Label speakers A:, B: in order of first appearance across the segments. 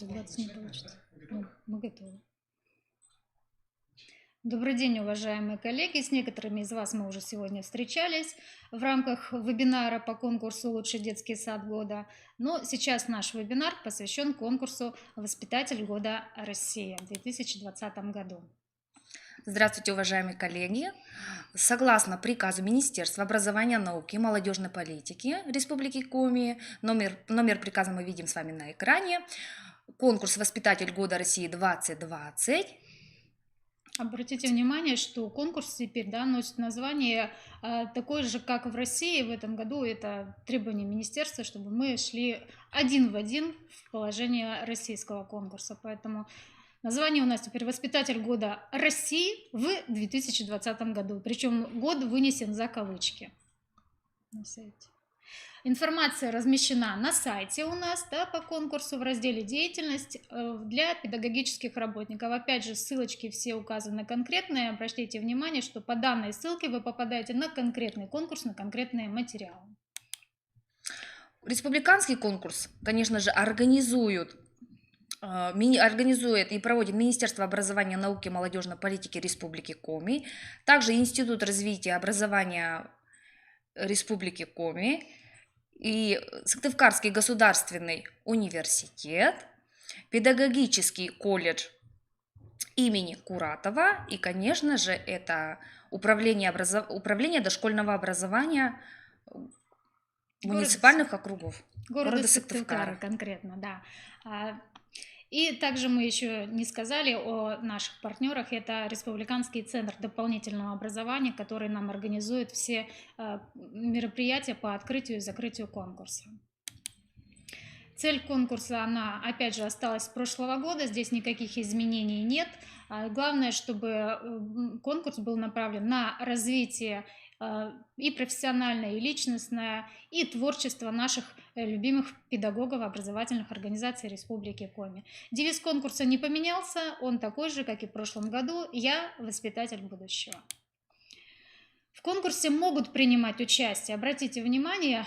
A: Вроде 20 не получится. Ну, мы готовы. Добрый день, уважаемые коллеги. С некоторыми из вас мы уже сегодня встречались в рамках вебинара по конкурсу «Лучший детский сад года». Но сейчас наш вебинар посвящен конкурсу «Воспитатель года России» в 2020 году.
B: Здравствуйте, уважаемые коллеги! Согласно приказу Министерства образования, науки и молодежной политики Республики Коми, номер приказа мы видим с вами на экране, конкурс «Воспитатель года России 2020».
A: Обратите внимание, что конкурс теперь носит название такое же, как в России в этом году. Это требование министерства, чтобы мы шли один в один в положение российского конкурса. Поэтому название у нас теперь «Воспитатель года России в 2020 году». Причем год вынесен за кавычки на сайте. Информация размещена на сайте у нас по конкурсу в разделе «Деятельность» для педагогических работников. Опять же, ссылочки все указаны конкретные. Обратите внимание, что по данной ссылке вы попадаете на конкретный конкурс, на конкретные материалы.
B: Республиканский конкурс, конечно же, организует и проводит Министерство образования, науки и молодежной политики Республики Коми, также Институт развития образования Республики Коми и Сыктывкарский государственный университет, педагогический колледж имени Куратова и, конечно же, это управление дошкольного образования муниципальных округов
A: города Сыктывкара конкретно, да. И также мы еще не сказали о наших партнерах. Это Республиканский центр дополнительного образования, который нам организует все мероприятия по открытию и закрытию конкурса. Цель конкурса, она опять же осталась с прошлого года, здесь никаких изменений нет. Главное, чтобы конкурс был направлен на развитие и профессиональное, и личностное, и творчество наших любимых педагогов образовательных организаций Республики Коми. Девиз конкурса не поменялся, он такой же, как и в прошлом году: «Я воспитатель будущего». В конкурсе могут принимать участие, обратите внимание,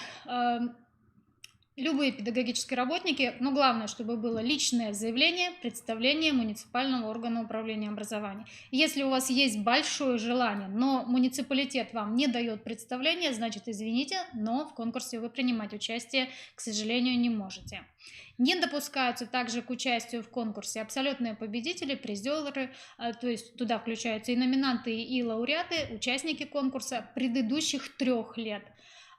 A: любые педагогические работники, но главное, чтобы было личное заявление, представление муниципального органа управления образованием. Если у вас есть большое желание, но муниципалитет вам не дает представление, значит, извините, но в конкурсе вы принимать участие, к сожалению, не можете. Не допускаются также к участию в конкурсе абсолютные победители, призеры, то есть туда включаются и номинанты, и лауреаты, участники конкурса предыдущих 3 лет.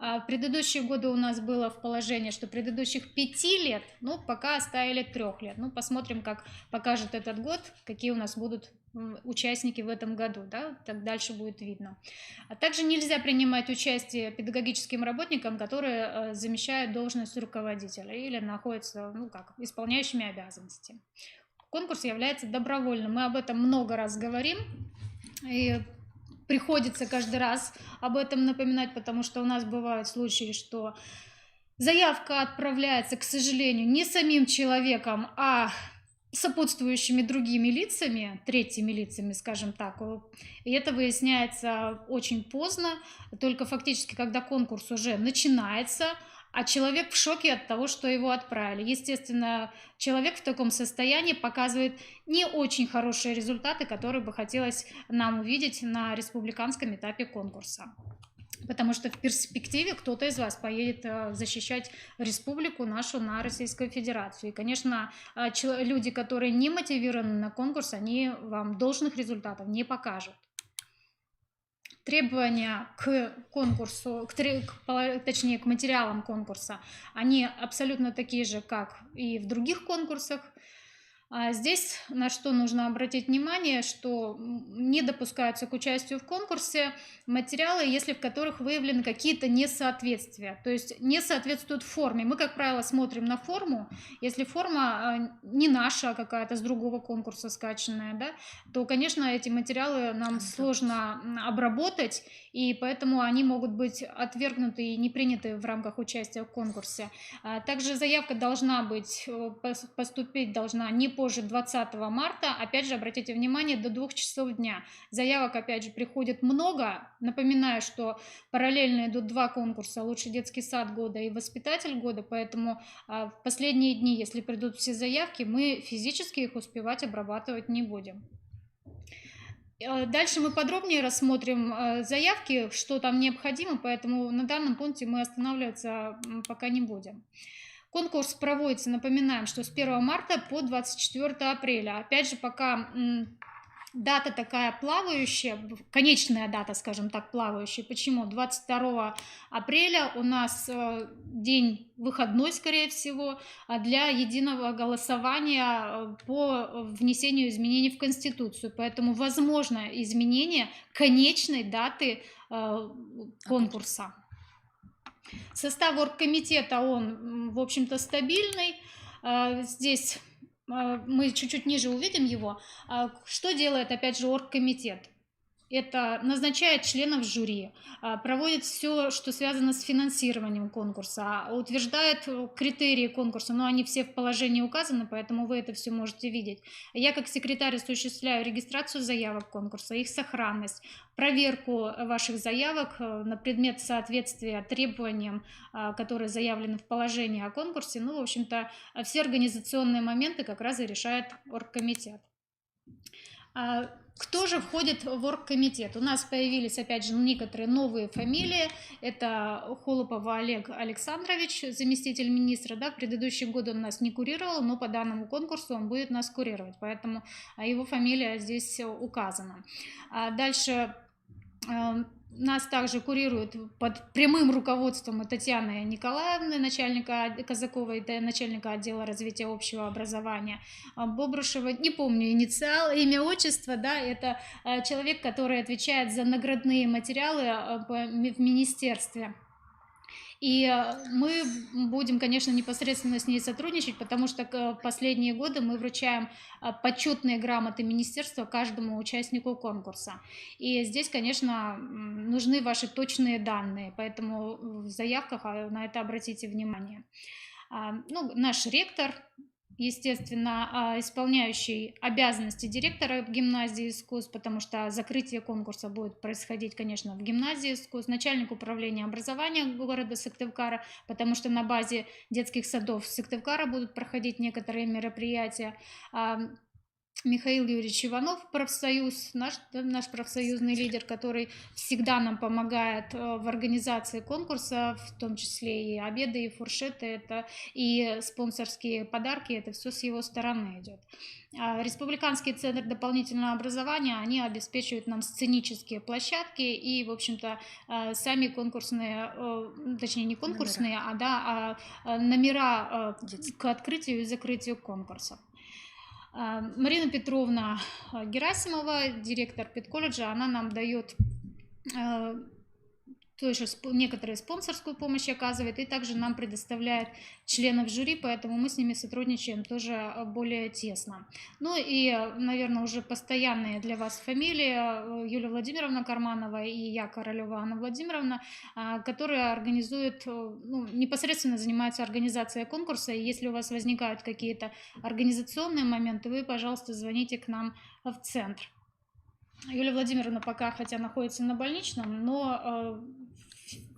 A: В предыдущие годы у нас было в положении, что предыдущих 5 лет, пока оставили 3 лет. Посмотрим, как покажет этот год, какие у нас будут участники в этом году, так дальше будет видно. А также нельзя принимать участие педагогическим работникам, которые замещают должность руководителя или находятся, исполняющими обязанности. Конкурс является добровольным, мы об этом много раз говорим, и приходится каждый раз об этом напоминать, потому что у нас бывают случаи, что заявка отправляется, к сожалению, не самим человеком, а сопутствующими другими лицами, третьими лицами, скажем так. И это выясняется очень поздно, только фактически, когда конкурс уже начинается, а человек в шоке от того, что его отправили. Естественно, человек в таком состоянии показывает не очень хорошие результаты, которые бы хотелось нам увидеть на республиканском этапе конкурса. Потому что в перспективе кто-то из вас поедет защищать республику нашу на Российскую Федерацию. И, конечно, люди, которые не мотивированы на конкурс, они вам должных результатов не покажут. Требования к конкурсу, точнее к материалам конкурса, они абсолютно такие же, как и в других конкурсах. Здесь на что нужно обратить внимание, что не допускаются к участию в конкурсе материалы, если в которых выявлены какие-то несоответствия, то есть не соответствуют форме. Мы, как правило, смотрим на форму. Если форма не наша, а какая-то с другого конкурса скачанная, то, конечно, эти материалы нам сложно обработать, и поэтому они могут быть отвергнуты и не приняты в рамках участия в конкурсе. Также заявка должна поступить не по позже 20 марта. Опять же, обратите внимание, до 2 часов дня. Заявок, опять же, приходит много. Напоминаю, что параллельно идут 2 конкурса: лучший детский сад года и воспитатель года, поэтому в последние дни, если придут все заявки, мы физически их успевать обрабатывать не будем. Дальше мы подробнее рассмотрим заявки, что там необходимо, поэтому на данном пункте мы останавливаться пока не будем. Конкурс проводится, напоминаем, что с 1 марта по 24 апреля. Опять же, пока дата такая плавающая, конечная дата, скажем так, плавающая. Почему? 22 апреля у нас день выходной, скорее всего, для единого голосования по внесению изменений в Конституцию. Поэтому возможно изменение конечной даты конкурса. Состав оргкомитета, он, в общем-то, стабильный. Здесь мы чуть-чуть ниже увидим его. Что делает, опять же, оргкомитет? Это назначает членов жюри, проводит все, что связано с финансированием конкурса, утверждает критерии конкурса, но они все в положении указаны, поэтому вы это все можете видеть. Я как секретарь осуществляю регистрацию заявок конкурса, их сохранность, проверку ваших заявок на предмет соответствия требованиям, которые заявлены в положении о конкурсе. Ну, в общем-то, все организационные моменты как раз и решает оргкомитет. Кто же входит в оргкомитет? У нас появились, опять же, некоторые новые фамилии. Это Холопов Олег Александрович, заместитель министра. Да, в предыдущие годы он нас не курировал, но по данному конкурсу он будет нас курировать, поэтому его фамилия здесь указана. Дальше нас также курирует под прямым руководством Татьяны Николаевны, начальника Казаковой, начальника отдела развития общего образования, Бобрушева, не помню инициал, имя, отчество, да, это человек, который отвечает за наградные материалы в министерстве. И мы будем, конечно, непосредственно с ней сотрудничать, потому что в последние годы мы вручаем почетные грамоты министерства каждому участнику конкурса. И здесь, конечно, нужны ваши точные данные, поэтому в заявках на это обратите внимание. Ну, наш ректор, естественно, исполняющий обязанности директора гимназии искусств, потому что закрытие конкурса будет происходить, конечно, в гимназии искусств, начальник управления образования города Сыктывкара, потому что на базе детских садов Сыктывкара будут проходить некоторые мероприятия. Михаил Юрьевич Иванов, профсоюз, наш профсоюзный лидер, который всегда нам помогает в организации конкурса, в том числе и обеды, и фуршеты, это и спонсорские подарки, это все с его стороны идет. Республиканский центр дополнительного образования, они обеспечивают нам сценические площадки и, в общем-то, сами конкурсные, точнее не конкурсные, номера к открытию и закрытию конкурсов. Марина Петровна Герасимова, директор педколледжа, она нам дает тоже некоторую спонсорскую помощь оказывает и также нам предоставляет членов жюри, поэтому мы с ними сотрудничаем тоже более тесно. Ну и, наверное, уже постоянные для вас фамилии: Юлия Владимировна Карманова и я, Королева Анна Владимировна, которые организуют, непосредственно занимаются организацией конкурса. И если у вас возникают какие-то организационные моменты, вы, пожалуйста, звоните к нам в центр. Юлия Владимировна пока, хотя находится на больничном, но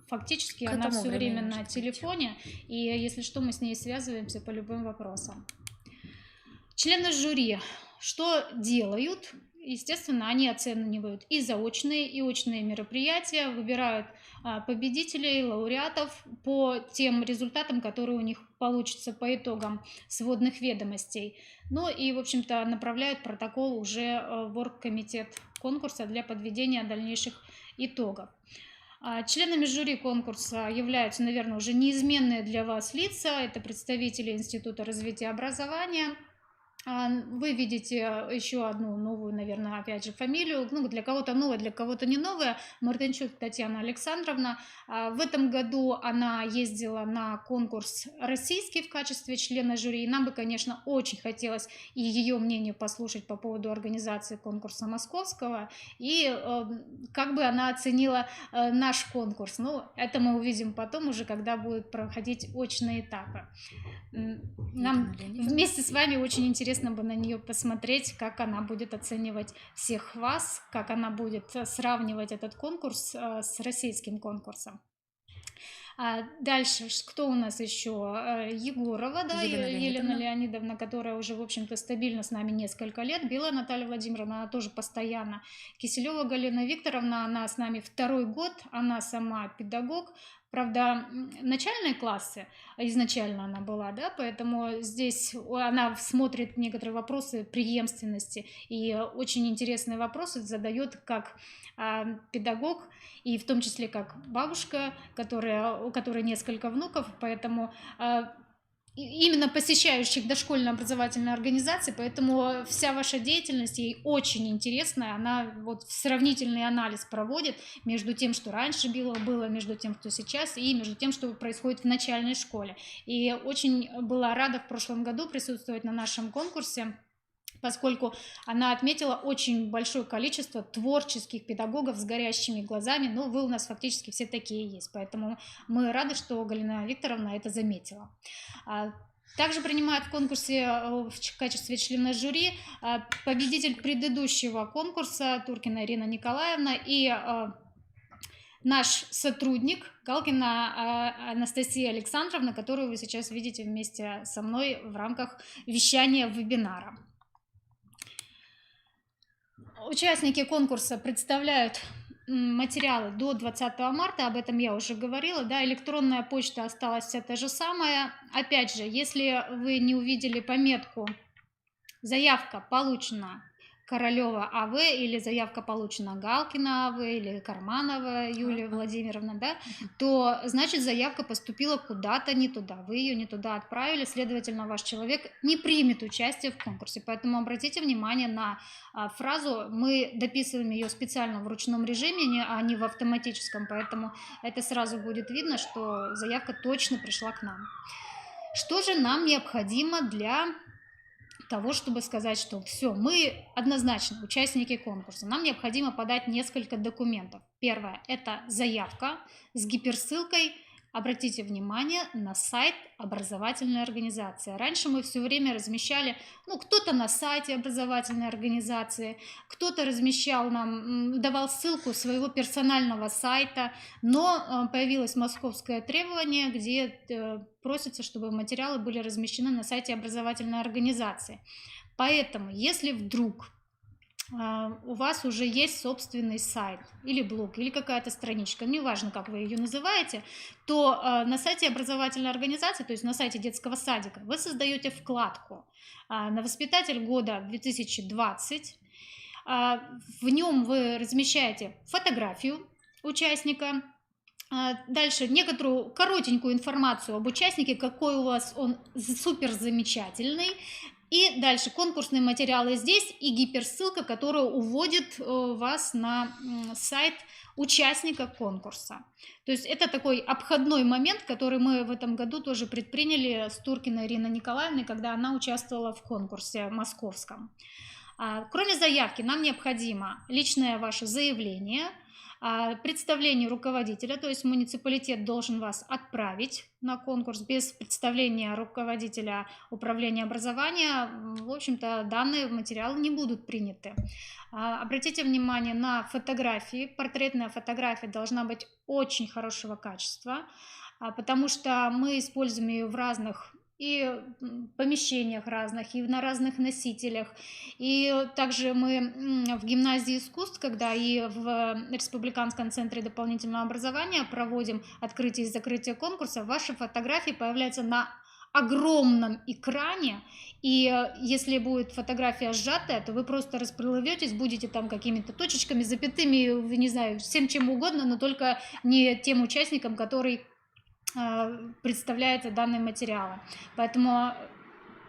A: фактически она все время на телефоне, и если что, мы с ней связываемся по любым вопросам. Члены жюри что делают? Естественно, они оценивают и заочные, и очные мероприятия, выбирают победителей, лауреатов по тем результатам, которые у них получатся по итогам сводных ведомостей. Ну и, в общем-то, направляют протокол уже в оргкомитет конкурса для подведения дальнейших итогов. Членами жюри конкурса являются, наверное, уже неизменные для вас лица. Это представители Института развития образования. Вы видите еще одну новую, наверное, опять же, фамилию. Для кого-то новая, для кого-то не новая. Мартынчук Татьяна Александровна. В этом году она ездила на конкурс российский в качестве члена жюри. И нам бы, конечно, очень хотелось и ее мнение послушать по поводу организации конкурса московского. И как бы она оценила наш конкурс. Это мы увидим потом уже, когда будут проходить очные этапы. Нам вместе с вами очень интересно интересно бы на нее посмотреть, как она будет оценивать всех вас, как она будет сравнивать этот конкурс с российским конкурсом. Дальше, кто у нас еще? Егорова, да, Елена Леонидовна, которая уже, в общем-то, стабильно с нами несколько лет. Белая Наталья Владимировна, она тоже постоянно. Киселева Галина Викторовна, она с нами второй год, она сама педагог. Правда, начальные классы изначально она была, да, поэтому здесь она смотрит некоторые вопросы преемственности и очень интересные вопросы задает как педагог, и в том числе как бабушка, у которой несколько внуков, поэтому именно посещающих дошкольные образовательные организации, поэтому вся ваша деятельность ей очень интересная, она вот сравнительный анализ проводит между тем, что раньше было, между тем, что сейчас, и между тем, что происходит в начальной школе. И очень была рада в прошлом году присутствовать на нашем конкурсе, поскольку она отметила очень большое количество творческих педагогов с горящими глазами. Ну, вы у нас фактически все такие есть, поэтому мы рады, что Галина Викторовна это заметила. Также принимает в конкурсе в качестве члена жюри победитель предыдущего конкурса Туркина Ирина Николаевна и наш сотрудник Галкина Анастасия Александровна, которую вы сейчас видите вместе со мной в рамках вещания вебинара. Участники конкурса представляют материалы до 20 марта, об этом я уже говорила, да, электронная почта осталась вся та же самая. Опять же, если вы не увидели пометку «Заявка получена Королева АВ» или «Заявка получена Галкина АВ» или Карманова Юлия Владимировна, да, то значит заявка поступила куда-то не туда, вы ее не туда отправили, следовательно, ваш человек не примет участие в конкурсе. Поэтому обратите внимание на фразу, мы дописываем ее специально в ручном режиме, а не в автоматическом, поэтому это сразу будет видно, что заявка точно пришла к нам. Что же нам необходимо для того, чтобы сказать, что все, мы однозначно участники конкурса. Нам необходимо подать несколько документов. Первое – это заявка с гиперссылкой, обратите внимание, на сайт образовательной организации. Раньше мы все время размещали, кто-то на сайте образовательной организации, кто-то размещал нам, давал ссылку своего персонального сайта, но появилось московское требование, где просится, чтобы материалы были размещены на сайте образовательной организации. Поэтому, если вдруг у вас уже есть собственный сайт или блог, или какая-то страничка, неважно, как вы ее называете, то на сайте образовательной организации, то есть на сайте детского садика, вы создаете вкладку на воспитатель года 2020. В нем вы размещаете фотографию участника, дальше некоторую коротенькую информацию об участнике, какой у вас он супер замечательный. И дальше конкурсные материалы здесь и гиперссылка, которая уводит вас на сайт участника конкурса. То есть это такой обходной момент, который мы в этом году тоже предприняли с Туркиной Ириной Николаевной, когда она участвовала в конкурсе московском. Кроме заявки, нам необходимо личное ваше заявление, представление руководителя, то есть муниципалитет должен вас отправить на конкурс. Без представления руководителя управления образования, в общем-то, данные материалы не будут приняты. Обратите внимание на фотографии. Портретная фотография должна быть очень хорошего качества, потому что мы используем ее в разных и помещениях разных, и на разных носителях. И также мы в гимназии искусств, когда и в Республиканском центре дополнительного образования проводим открытие и закрытие конкурса, ваши фотографии появляются на огромном экране, и если будет фотография сжатая, то вы просто расплыветесь, будете там какими-то точечками, запятыми, не знаю, всем чем угодно, но только не тем участникам, который представляется данные материалы. Поэтому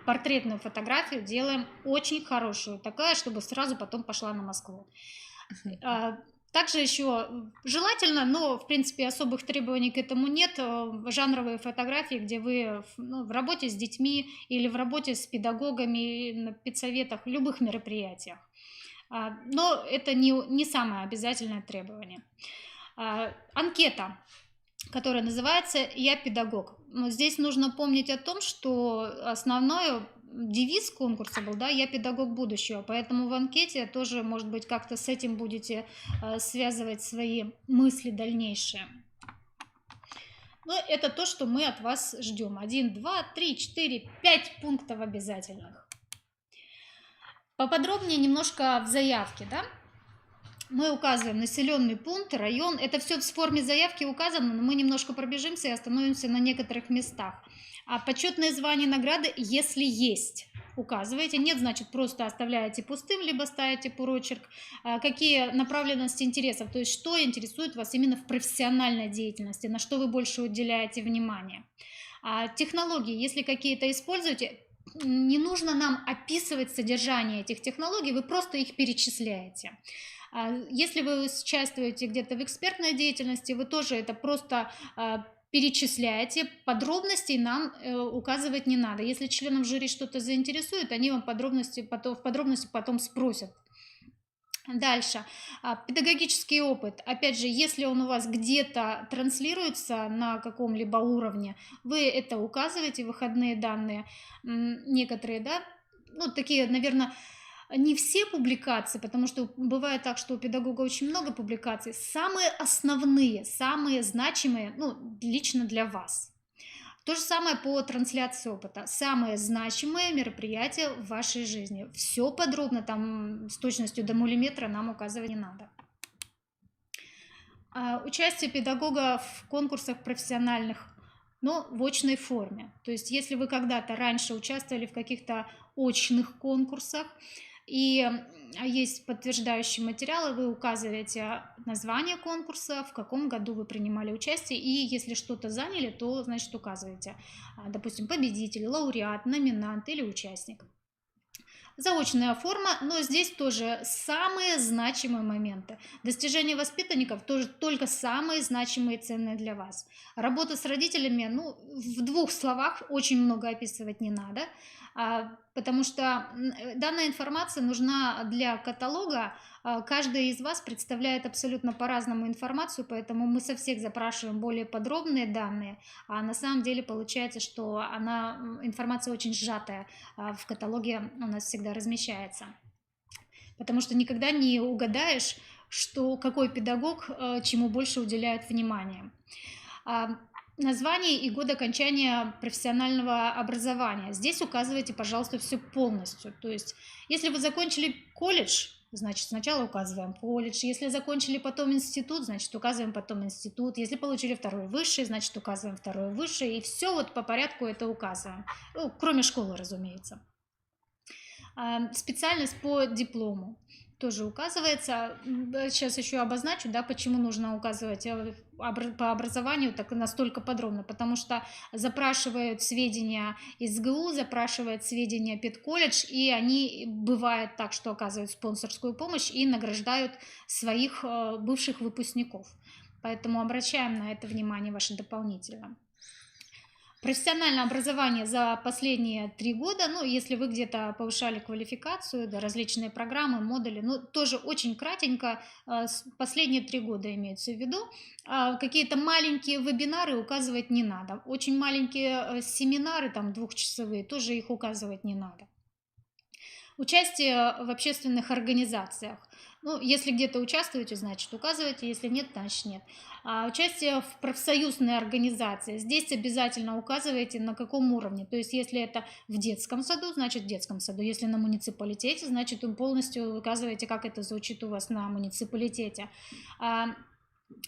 A: портретную фотографию делаем очень хорошую, такая, чтобы сразу потом пошла на Москву. Также еще желательно, но в принципе особых требований к этому нет, жанровые фотографии, где вы в работе с детьми или в работе с педагогами, на педсоветах, в любых мероприятиях. Но это не самое обязательное требование. Анкета, которая называется «Я педагог». Но здесь нужно помнить о том, что основное девиз конкурса был, да, «Я педагог будущего», поэтому в анкете тоже, может быть, как-то с этим будете связывать свои мысли дальнейшие. Но это то, что мы от вас ждем. 1, 2, 3, 4, 5 пунктов обязательных. Поподробнее немножко в заявке, да? Мы указываем населенный пункт, район. Это все в форме заявки указано, но мы немножко пробежимся и остановимся на некоторых местах. А почетные звания, награды, если есть, указываете. Нет, значит, просто оставляете пустым, либо ставите прочерк. Какие направленности интересов, то есть что интересует вас именно в профессиональной деятельности, на что вы больше уделяете внимание. Технологии, если какие-то используете, не нужно нам описывать содержание этих технологий, вы просто их перечисляете. Если вы участвуете где-то в экспертной деятельности, вы тоже это просто перечисляете, подробностей нам указывать не надо. Если членов жюри что-то заинтересует, они вам в подробности потом спросят. Дальше. Педагогический опыт. Опять же, если он у вас где-то транслируется на каком-либо уровне, вы это указываете, выходные данные некоторые, да, ну, такие, наверное, не все публикации, потому что бывает так, что у педагога очень много публикаций, самые основные, самые значимые, ну, лично для вас. То же самое по трансляции опыта. Самые значимые мероприятия в вашей жизни. Все подробно, там с точностью до миллиметра нам указывать не надо. Участие педагога в конкурсах профессиональных, но в очной форме. То есть если вы когда-то раньше участвовали в каких-то очных конкурсах, и есть подтверждающие материалы, вы указываете название конкурса, в каком году вы принимали участие, и если что-то заняли, то, значит, указываете, допустим, победитель, лауреат, номинант или участник. Заочная форма, но здесь тоже самые значимые моменты. Достижения воспитанников тоже только самые значимые и ценные для вас. Работа с родителями, ну, в 2 словах очень много описывать не надо, потому что данная информация нужна для каталога. Каждый из вас представляет абсолютно по-разному информацию, поэтому мы со всех запрашиваем более подробные данные, а на самом деле получается, что информация очень сжатая в каталоге у нас всегда размещается. Потому что никогда не угадаешь, какой педагог чему больше уделяет внимания. Название и год окончания профессионального образования. Здесь указывайте, пожалуйста, все полностью. То есть, если вы закончили колледж, значит, сначала указываем колледж. Если закончили потом институт, значит, указываем потом институт. Если получили 2-й высший, значит, указываем 2-й высший. И все вот по порядку это указываем. Ну, кроме школы, разумеется. Специальность по диплому тоже указывается. Сейчас еще обозначу, да, почему нужно указывать по образованию так настолько подробно, потому что запрашивают сведения из ГУ, запрашивают сведения педколледж, и они, бывает так, что оказывают спонсорскую помощь и награждают своих бывших выпускников. Поэтому обращаем на это внимание ваше дополнительно. Профессиональное образование за последние 3 года, ну, если вы где-то повышали квалификацию, да, различные программы, модули, ну, тоже очень кратенько, последние 3 года имеется в виду. Какие-то маленькие вебинары указывать не надо. Очень маленькие семинары, там, 2-часовые, тоже их указывать не надо. Участие в общественных организациях. Ну, если где-то участвуете, значит указывайте, если нет, значит нет. Участие в профсоюзной организации. Здесь обязательно указывайте, на каком уровне. То есть, если это в детском саду, значит в детском саду. Если на муниципалитете, значит вы полностью указываете, как это звучит у вас на муниципалитете.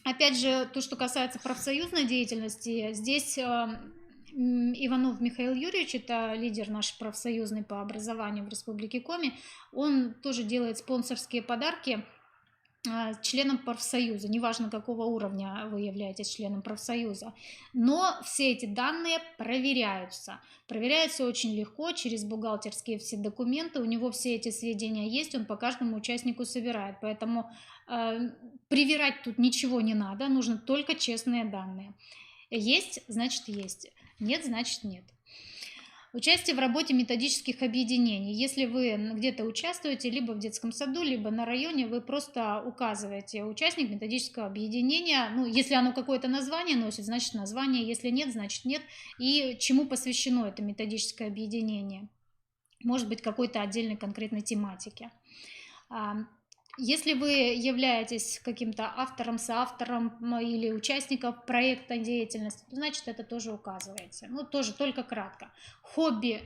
A: Опять же, то, что касается профсоюзной деятельности, здесь Иванов Михаил Юрьевич, это лидер наш профсоюзный по образованию в Республике Коми, он тоже делает спонсорские подарки членам профсоюза, неважно какого уровня вы являетесь членом профсоюза, но все эти данные проверяются очень легко через бухгалтерские все документы, у него все эти сведения есть, он по каждому участнику собирает, поэтому привирать тут ничего не надо, нужно только честные данные. Есть, значит есть. Нет, значит нет. Участие в работе методических объединений. Если вы где-то участвуете, либо в детском саду, либо на районе, вы просто указываете участник методического объединения. Ну, если оно какое-то название носит, значит название. Если нет, значит нет. И чему посвящено это методическое объединение. может быть, какой-то отдельной конкретной тематики. А, Если вы являетесь каким-то автором, соавтором или участником проекта деятельности, то значит это тоже указываете. Ну, тоже только кратко. Хобби,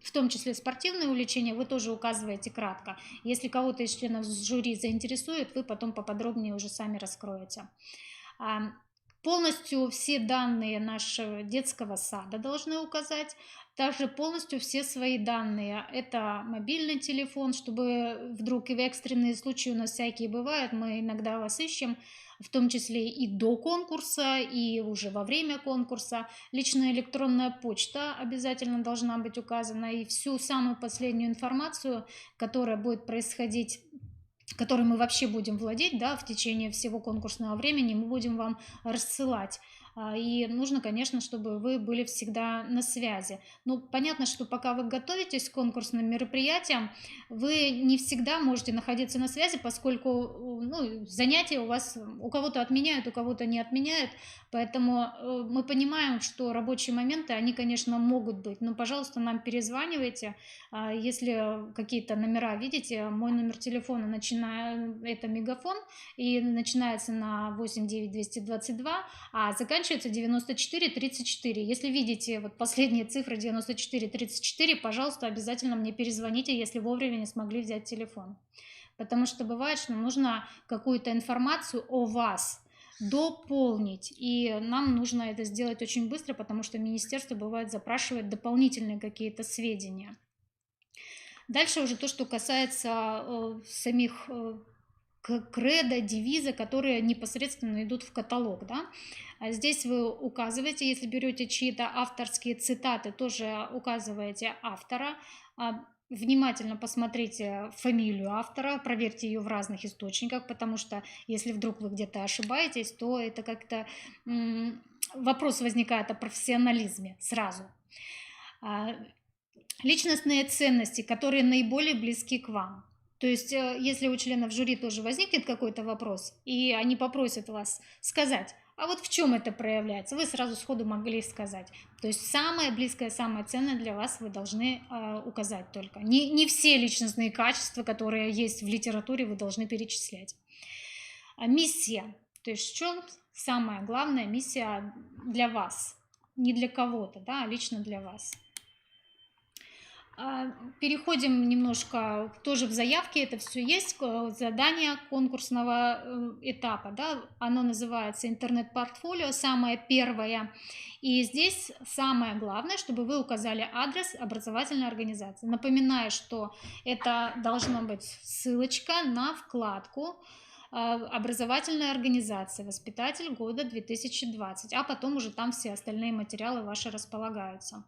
A: в том числе спортивные увлечения, вы тоже указываете кратко. Если кого-то из членов жюри заинтересует, вы потом поподробнее уже сами раскроете. Полностью все данные нашего детского сада должны указать, также полностью все свои данные. Это мобильный телефон, чтобы вдруг и в экстренные случаи у нас всякие бывают, мы иногда вас ищем, в том числе и до конкурса, и уже во время конкурса. Личная электронная почта обязательно должна быть указана, и всю самую последнюю информацию, которая будет происходить, которой мы вообще будем владеть, да, в течение всего конкурсного времени, мы будем вам рассылать. И нужно, конечно, чтобы вы были всегда на связи. Ну, понятно, что пока вы готовитесь к конкурсным мероприятиям, вы не всегда можете находиться на связи, поскольку ну, занятия у вас у кого-то отменяют, у кого-то не отменяют, поэтому мы понимаем, что рабочие моменты, они, конечно, могут быть, но, пожалуйста, нам перезванивайте, если какие-то номера видите. Мой номер телефона это мегафон, и начинается на 89222, а заканчивается 9434. Если видите вот последние цифры 9434, пожалуйста, обязательно мне перезвоните, если вовремя не смогли взять телефон. Потому что бывает, что нужно какую-то информацию о вас дополнить, и нам нужно это сделать очень быстро, потому что министерство бывает запрашивает дополнительные какие-то сведения. Дальше уже то, что касается самих кредо, девиза, которые непосредственно идут в каталог. Да? Здесь вы указываете, если берете чьи-то авторские цитаты, тоже указываете автора. Внимательно посмотрите фамилию автора, проверьте ее в разных источниках, потому что если вдруг вы где-то ошибаетесь, то это как-то вопрос возникает о профессионализме сразу. Личностные ценности, которые наиболее близки к вам. То есть, если у членов жюри тоже возникнет какой-то вопрос, и они попросят вас сказать, а вот в чем это проявляется, вы сразу сходу могли сказать. То есть самое близкое, самое ценное для вас вы должны указать только. Не все личностные качества, которые есть в литературе, вы должны перечислять. Миссия. То есть в чем самая главная миссия для вас? Не для кого-то, да, а лично для вас. Переходим немножко тоже в заявке, это все есть, задание конкурсного этапа, да, оно называется интернет-портфолио, самое первое, и здесь самое главное, чтобы вы указали адрес образовательной организации. Напоминаю, что это должна быть ссылочка на вкладку образовательная организация, воспитатель года 2020, а потом уже там все остальные материалы ваши располагаются.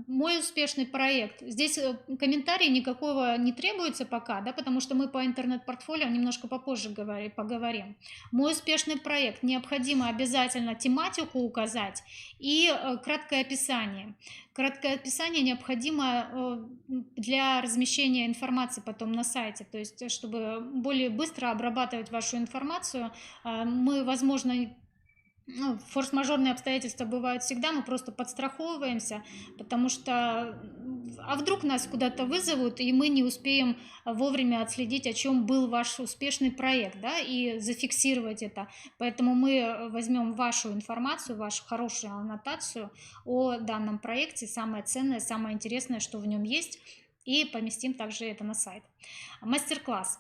A: Мой успешный проект. Здесь комментарий никакого не требуется пока, да, потому что мы по интернет-портфолио немножко попозже поговорим. Мой успешный проект. Необходимо обязательно тематику указать и краткое описание. Краткое описание необходимо для размещения информации потом на сайте, то есть чтобы более быстро обрабатывать вашу информацию. Мы, возможно, форс-мажорные обстоятельства бывают всегда, мы просто подстраховываемся, потому что а вдруг нас куда-то вызовут, и мы не успеем вовремя отследить, о чем был ваш успешный проект, да, и зафиксировать это. Поэтому мы возьмем вашу информацию, вашу хорошую аннотацию о данном проекте, самое ценное, самое интересное, что в нем есть, и поместим также это на сайт. Мастер-класс.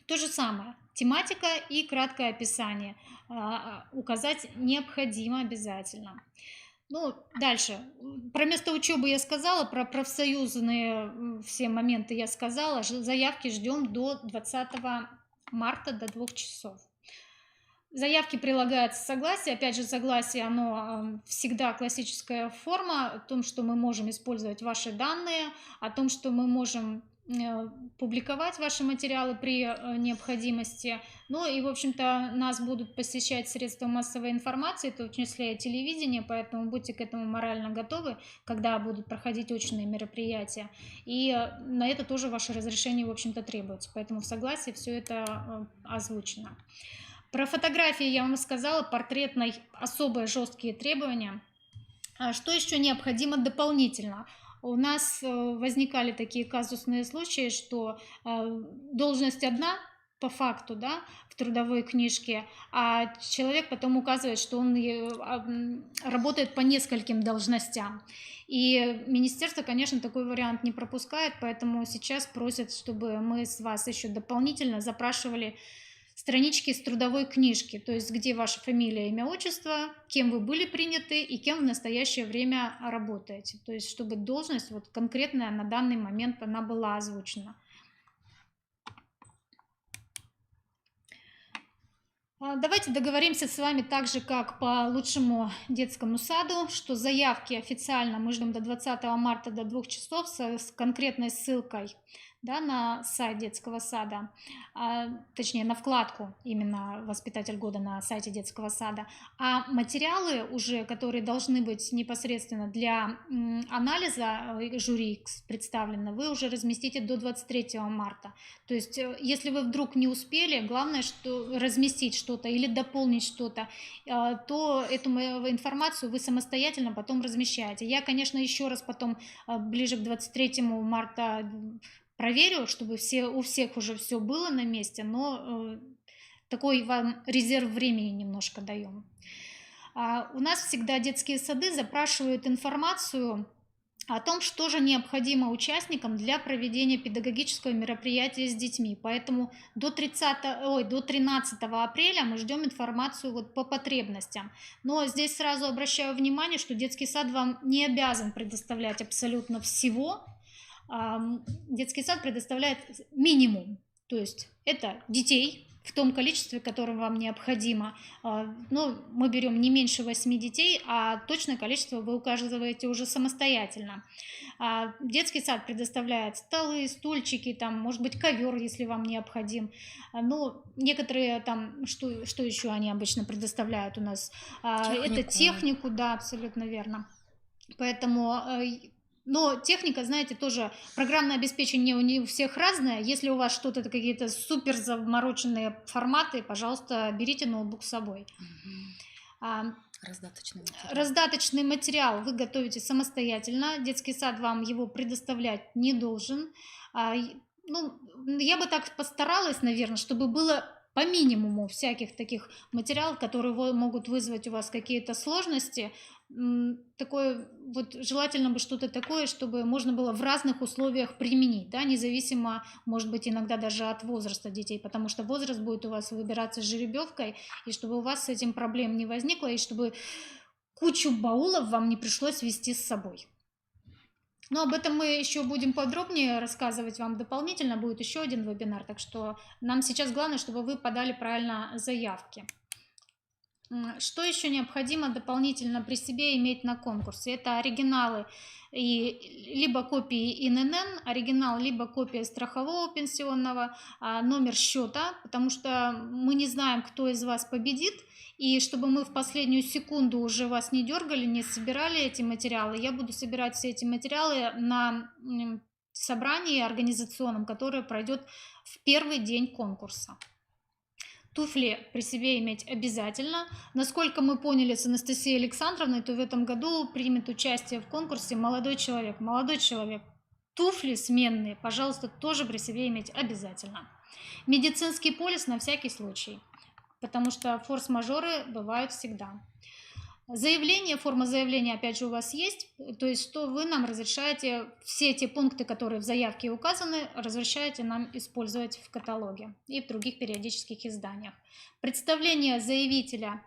A: То же самое. Тематика и краткое описание указать необходимо обязательно. Ну, дальше. Про место учебы я сказала, про профсоюзные все моменты я сказала. Заявки ждем до 20 марта до 2 часов. Заявки прилагается согласие. Опять же, согласие, оно всегда классическая форма о том, что мы можем использовать ваши данные, о том, что мы можем публиковать ваши материалы при необходимости. Ну и, в общем-то, нас будут посещать средства массовой информации, в том числе и телевидение, поэтому будьте к этому морально готовы, когда будут проходить очные мероприятия. И на это тоже ваше разрешение, в общем-то, требуется. Поэтому в согласии все это озвучено. Про фотографии я вам сказала, портретной особые жесткие требования. Что еще необходимо дополнительно? У нас возникали такие казусные случаи, что должность одна по факту, да, в трудовой книжке, а человек потом указывает, что он работает по нескольким должностям. И министерство, конечно, такой вариант не пропускает, поэтому сейчас просят, чтобы мы с вас еще дополнительно запрашивали странички с трудовой книжки, то есть где ваша фамилия, имя, отчество, кем вы были приняты и кем в настоящее время работаете. То есть чтобы должность вот конкретная на данный момент она была озвучена. Давайте договоримся с вами так же, как по лучшему детскому саду, что заявки официально мы ждем до 20 марта до 2 часов с конкретной ссылкой, да, на сайт детского сада, точнее на вкладку именно «Воспитатель года» на сайте детского сада. А материалы уже, которые должны быть непосредственно для анализа жюри представлены, вы уже разместите до 23 марта. То есть если вы вдруг не успели, главное, что разместить что-то или дополнить что-то, то эту информацию вы самостоятельно потом размещаете. Я, конечно, еще раз потом ближе к 23 марта проверю, чтобы у всех уже все было на месте, но такой вам резерв времени немножко даем. У нас всегда детские сады запрашивают информацию о том, что же необходимо участникам для проведения педагогического мероприятия с детьми. Поэтому до 13 апреля мы ждем информацию вот по потребностям. Но здесь сразу обращаю внимание, что детский сад вам не обязан предоставлять абсолютно всего. Детский сад предоставляет минимум, то есть это детей в том количестве, которое вам необходимо. Но мы берем не меньше 8 детей, а точное количество вы указываете уже самостоятельно. Детский сад предоставляет столы, стульчики, там, может быть, ковер, если вам необходим. Но некоторые там, что еще они обычно предоставляют у нас? Это технику, да, абсолютно верно. Поэтому... Но техника, знаете, тоже программное обеспечение у всех разное. Если у вас что-то, какие-то супер замороченные форматы, пожалуйста, берите ноутбук с собой. Раздаточный материал вы готовите самостоятельно. Детский сад вам его предоставлять не должен. Я бы так постаралась, наверное, чтобы было по минимуму всяких таких материалов, которые могут вызвать у вас какие-то сложности. Такое вот желательно бы что-то такое, чтобы можно было в разных условиях применить, да, независимо, может быть, иногда даже от возраста детей, потому что возраст будет у вас выбираться жеребьевкой, и чтобы у вас с этим проблем не возникло, и чтобы кучу баулов вам не пришлось вести с собой. Но об этом мы еще будем подробнее рассказывать вам дополнительно, будет еще один вебинар, так что нам сейчас главное, чтобы вы подали правильно заявки. Что еще необходимо дополнительно при себе иметь на конкурсе? Это оригиналы либо копии ИНН, оригинал, либо копия страхового пенсионного, номер счета, потому что мы не знаем, кто из вас победит, и чтобы мы в последнюю секунду уже вас не дергали, не собирали эти материалы, я буду собирать все эти материалы на собрании организационном, которое пройдет в первый день конкурса. Туфли при себе иметь обязательно. Насколько мы поняли с Анастасией Александровной, то в этом году примет участие в конкурсе молодой человек. Молодой человек, туфли сменные, пожалуйста, тоже при себе иметь обязательно. Медицинский полис на всякий случай, потому что форс-мажоры бывают всегда. Заявление, форма заявления, опять же, у вас есть, то есть что вы нам разрешаете, все те пункты, которые в заявке указаны, разрешаете нам использовать в каталоге и в других периодических изданиях. Представление заявителя.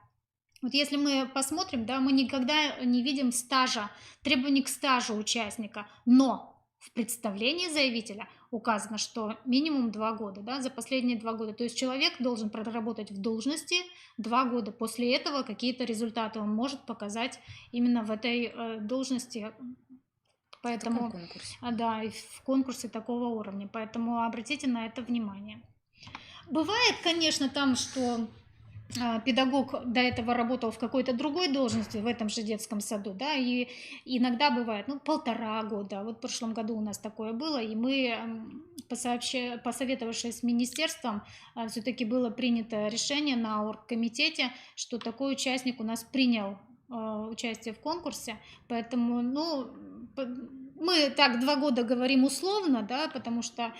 A: Вот если мы посмотрим, да, мы никогда не видим стажа, требований к стажу участника, но в представлении заявителя указано, что минимум 2 года, да, за последние 2 года. То есть человек должен проработать в должности 2 года. После этого какие-то результаты он может показать именно в этой должности. Поэтому, да, и в конкурсе такого уровня. Поэтому обратите на это внимание. Бывает, конечно, там, что педагог до этого работал в какой-то другой должности в этом же детском саду, да, и иногда бывает, 1,5 года. Вот в прошлом году у нас такое было, и мы, посоветовавшись с министерством, все-таки было принято решение на оргкомитете, что такой участник у нас принял участие в конкурсе, поэтому, Мы так 2 года говорим условно, да, потому что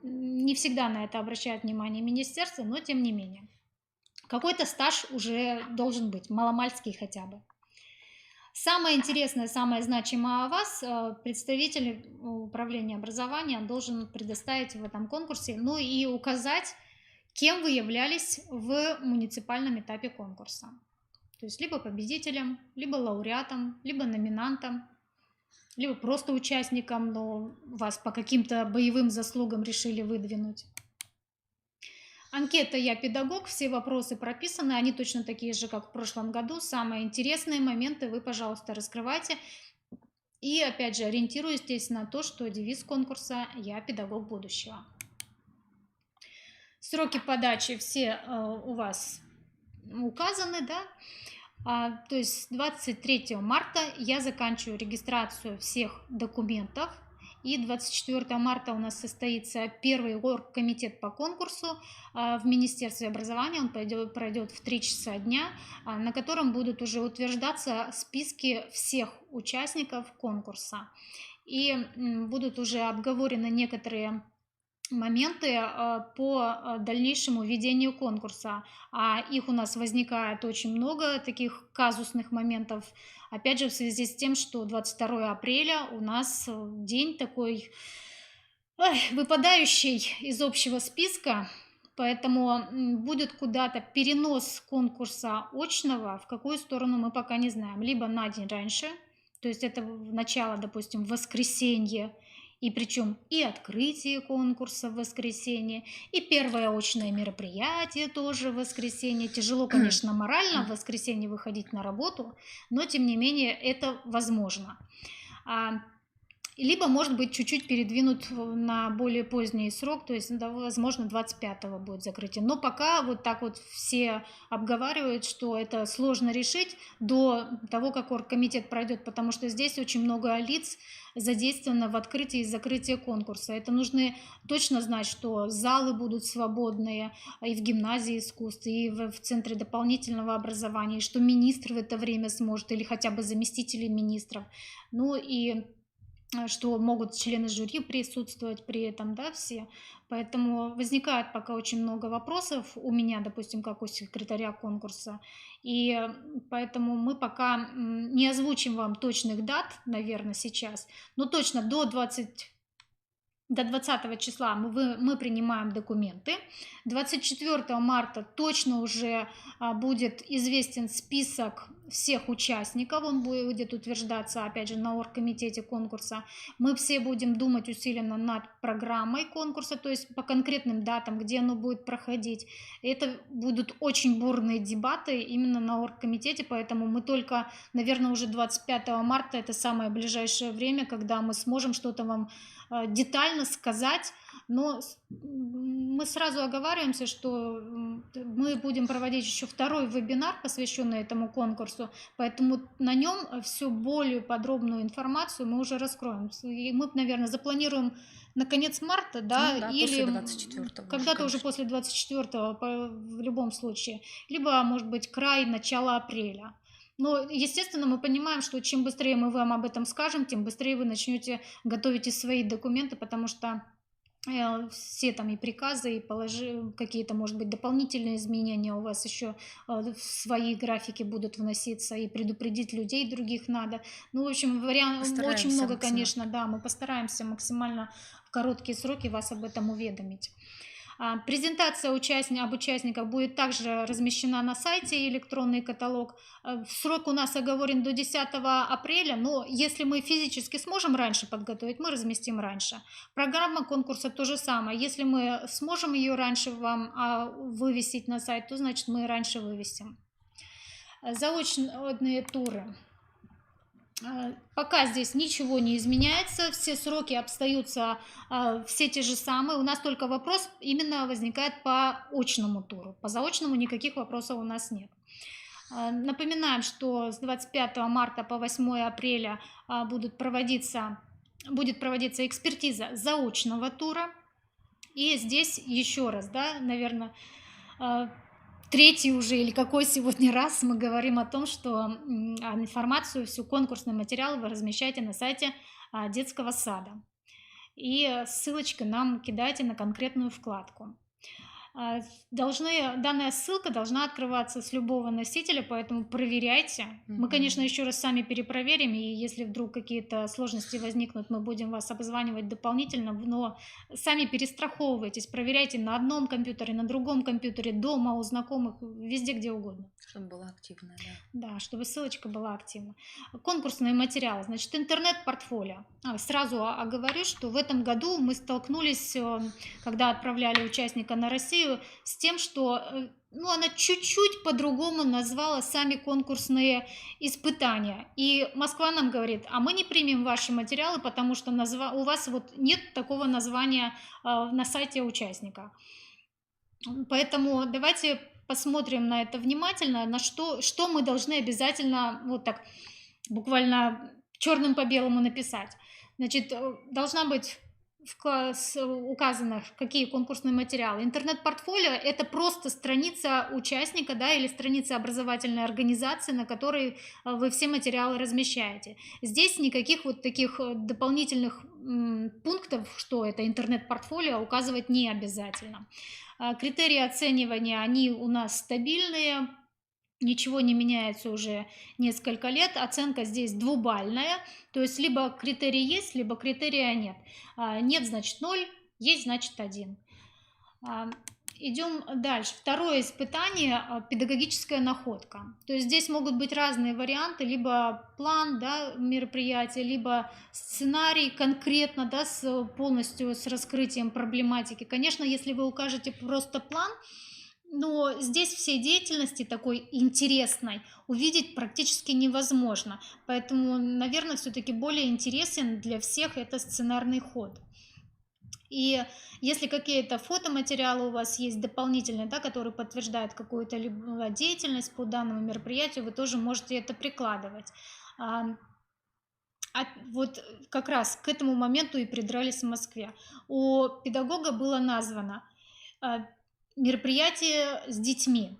A: не всегда на это обращает внимание министерство, но тем не менее. Какой-то стаж уже должен быть, маломальский хотя бы. Самое интересное, самое значимое о вас представитель управления образования должен предоставить в этом конкурсе, ну и указать, кем вы являлись в муниципальном этапе конкурса. То есть либо победителем, либо лауреатом, либо номинантом, либо просто участником, но вас по каким-то боевым заслугам решили выдвинуть. Анкета «Я педагог», все вопросы прописаны, они точно такие же, как в прошлом году. Самые интересные моменты вы, пожалуйста, раскрывайте. И, опять же, ориентируйтесь на то, что девиз конкурса «Я педагог будущего». Сроки подачи все у вас указаны, да? То есть 23 марта я заканчиваю регистрацию всех документов. И 24 марта у нас состоится первый оргкомитет по конкурсу в Министерстве образования. Он пройдет в 3 часа дня, на котором будут уже утверждаться списки всех участников конкурса. И будут уже обговорены некоторые моменты по дальнейшему ведению конкурса. А их у нас возникает очень много, таких казусных моментов. Опять же, в связи с тем, что 22 апреля у нас день такой выпадающий из общего списка, поэтому будет куда-то перенос конкурса очного, в какую сторону мы пока не знаем. Либо на день раньше, то есть это начало, допустим, в воскресенье, и причем и открытие конкурса в воскресенье, и первое очное мероприятие тоже в воскресенье. Тяжело, конечно, морально в воскресенье выходить на работу, но тем не менее это возможно. Либо, может быть, чуть-чуть передвинут на более поздний срок, то есть, возможно, 25-го будет закрытие. Но пока вот так вот все обговаривают, что это сложно решить до того, как оргкомитет пройдет, потому что здесь очень много лиц задействовано в открытии и закрытии конкурса. Это нужно точно знать, что залы будут свободные и в гимназии искусств, и в Центре дополнительного образования, и что министр в это время сможет, или хотя бы заместители министров. Ну и что могут члены жюри присутствовать при этом, да, все. Поэтому возникает пока очень много вопросов у меня, допустим, как у секретаря конкурса. И поэтому мы пока не озвучим вам точных дат, наверное, сейчас, но точно до 20 числа мы принимаем документы. 24 марта точно уже будет известен список всех участников. Он будет утверждаться, опять же, на оргкомитете конкурса. Мы все будем думать усиленно над программой конкурса, то есть по конкретным датам, где оно будет проходить. Это будут очень бурные дебаты именно на оргкомитете, поэтому мы только, наверное, уже 25 марта, это самое ближайшее время, когда мы сможем что-то вам детально сказать, но мы сразу оговариваемся, что мы будем проводить еще второй вебинар, посвященный этому конкурсу, поэтому на нем всю более подробную информацию мы уже раскроем. И мы, наверное, запланируем на конец марта, да,
B: Ну да,
A: или
B: после 24-го
A: когда-то
B: уже,
A: уже после 24-го в любом случае, либо, может быть, край, начало апреля. Но, естественно, мы понимаем, что чем быстрее мы вам об этом скажем, тем быстрее вы начнете готовить и свои документы, потому что все там и приказы, и какие-то, может быть, дополнительные изменения у вас еще в свои графики будут вноситься, и предупредить людей других надо. Ну, в общем, очень много, конечно, да, мы постараемся максимально в короткие сроки вас об этом уведомить. Презентация об участниках будет также размещена на сайте, электронный каталог. Срок у нас оговорен до 10 апреля, но если мы физически сможем раньше подготовить, мы разместим раньше. Программа конкурса то же самое. Если мы сможем ее раньше вам вывесить на сайт, то значит мы раньше вывесим. Заочные туры. Пока здесь ничего не изменяется, все сроки остаются все те же самые. У нас только вопрос именно возникает по очному туру. По заочному никаких вопросов у нас нет. Напоминаем, что с 25 марта по 8 апреля будет проводиться экспертиза заочного тура. И здесь еще раз, да, наверное, третий уже или какой сегодня раз мы говорим о том, что информацию, всю конкурсный материал вы размещаете на сайте детского сада. И ссылочкой нам кидайте на конкретную вкладку. Данная ссылка должна открываться с любого носителя, поэтому проверяйте. Мы, конечно, еще раз сами перепроверим, и если вдруг какие-то сложности возникнут, мы будем вас обзванивать дополнительно, но сами перестраховывайтесь, проверяйте на одном компьютере, на другом компьютере, дома, у знакомых, везде, где угодно.
B: Чтобы была активная, да.
A: Да, чтобы ссылочка была активна. Конкурсные материалы, значит, интернет-портфолио. Сразу оговорю, что в этом году мы столкнулись, когда отправляли участника на Россию, с тем, что она чуть-чуть по-другому назвала сами конкурсные испытания. И Москва нам говорит, а мы не примем ваши материалы, потому что у вас вот нет такого названия на сайте участника. Поэтому давайте посмотрим на это внимательно, на что мы должны обязательно вот так буквально черным по белому написать. Значит, должна быть указано, какие конкурсные материалы. Интернет-портфолио – это просто страница участника, да, или страница образовательной организации, на которой вы все материалы размещаете. Здесь никаких вот таких дополнительных пунктов, что это интернет-портфолио, указывать не обязательно. Критерии оценивания, они у нас стабильные. Ничего не меняется уже несколько лет. Оценка здесь двубальная. То есть либо критерий есть, либо критерия нет. Нет, значит 0, есть, значит 1. Идем дальше. Второе испытание – педагогическая находка. То есть здесь могут быть разные варианты. Либо план, да, мероприятия, либо сценарий конкретно, да, полностью с раскрытием проблематики. Конечно, если вы укажете просто план, но здесь всей деятельности такой интересной увидеть практически невозможно. Поэтому, наверное, все-таки более интересен для всех это сценарный ход. И если какие-то фотоматериалы у вас есть дополнительные, да, которые подтверждают какую-то деятельность по данному мероприятию, вы тоже можете это прикладывать. Вот как раз к этому моменту и придрались в Москве. У педагога было названо мероприятие с детьми.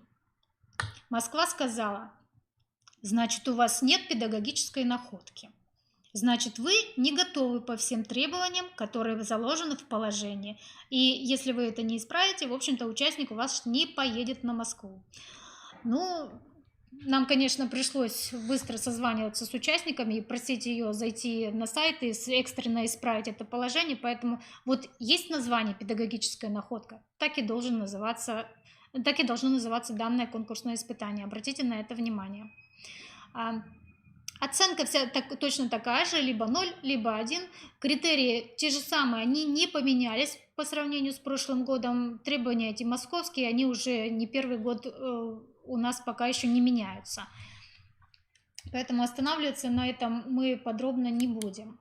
A: Москва сказала, значит, у вас нет педагогической находки. Значит, вы не готовы по всем требованиям, которые заложены в положении. И если вы это не исправите, в общем-то, участник у вас не поедет на Москву. Нам, конечно, пришлось быстро созваниваться с участниками и просить ее зайти на сайт и экстренно исправить это положение. Поэтому вот есть название «педагогическая находка», так и должно называться данное конкурсное испытание. Обратите на это внимание. Оценка вся точно такая же, либо 0, либо 1. Критерии те же самые, они не поменялись по сравнению с прошлым годом. Требования эти московские, они уже не первый год у нас пока еще не меняются. Поэтому останавливаться на этом мы подробно не будем.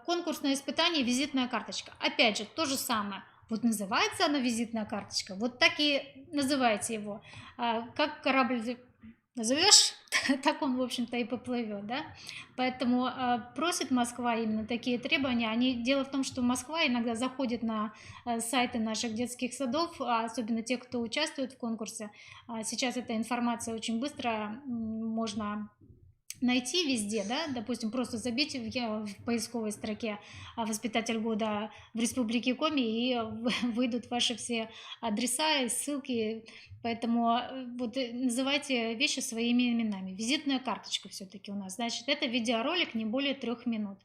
A: Конкурсное испытание «Визитная карточка». Опять же, то же самое. Вот называется она «Визитная карточка», вот так и называйте его. Как корабль назовешь, так он, в общем-то, и поплывет, да? Поэтому просит Москва именно такие требования. Дело в том, что Москва иногда заходит на сайты наших детских садов, особенно те, кто участвует в конкурсе. Сейчас эта информация очень быстро можно найти везде, да, допустим, просто забить в поисковой строке «Воспитатель года в Республике Коми» и выйдут ваши все адреса и ссылки. Поэтому вот называйте вещи своими именами. Визитная карточка все-таки у нас. Значит, это видеоролик не более 3 минут.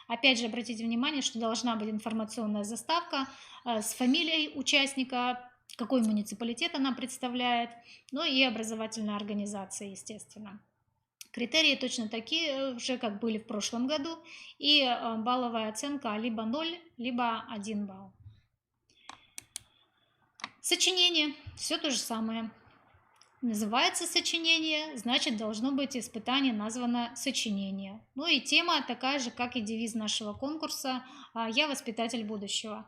A: Опять же, обратите внимание, что должна быть информационная заставка с фамилией участника, какой муниципалитет она представляет, ну и образовательная организация, естественно. Критерии точно такие же, как были в прошлом году, и балловая оценка либо 0, либо 1 балл. Сочинение, все то же самое. Называется сочинение, значит, должно быть испытание названо сочинение. Ну и тема такая же, как и девиз нашего конкурса «Я воспитатель будущего».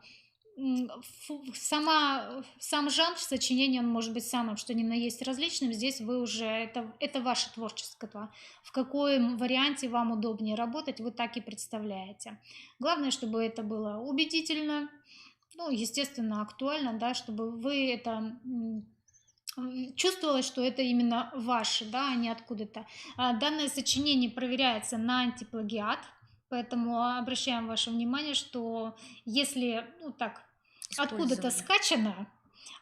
A: Сам жанр сочинения, он может быть самым, что ни на есть различным. Здесь вы уже, это ваше творчество. В каком варианте вам удобнее работать, вы так и представляете. Главное, чтобы это было убедительно, естественно, актуально, да, чтобы вы это чувствовалось, что это именно ваше, да, а не откуда-то. Данное сочинение проверяется на антиплагиат, поэтому обращаем ваше внимание, что если, ну так, откуда-то
B: Использовали.
A: скачано,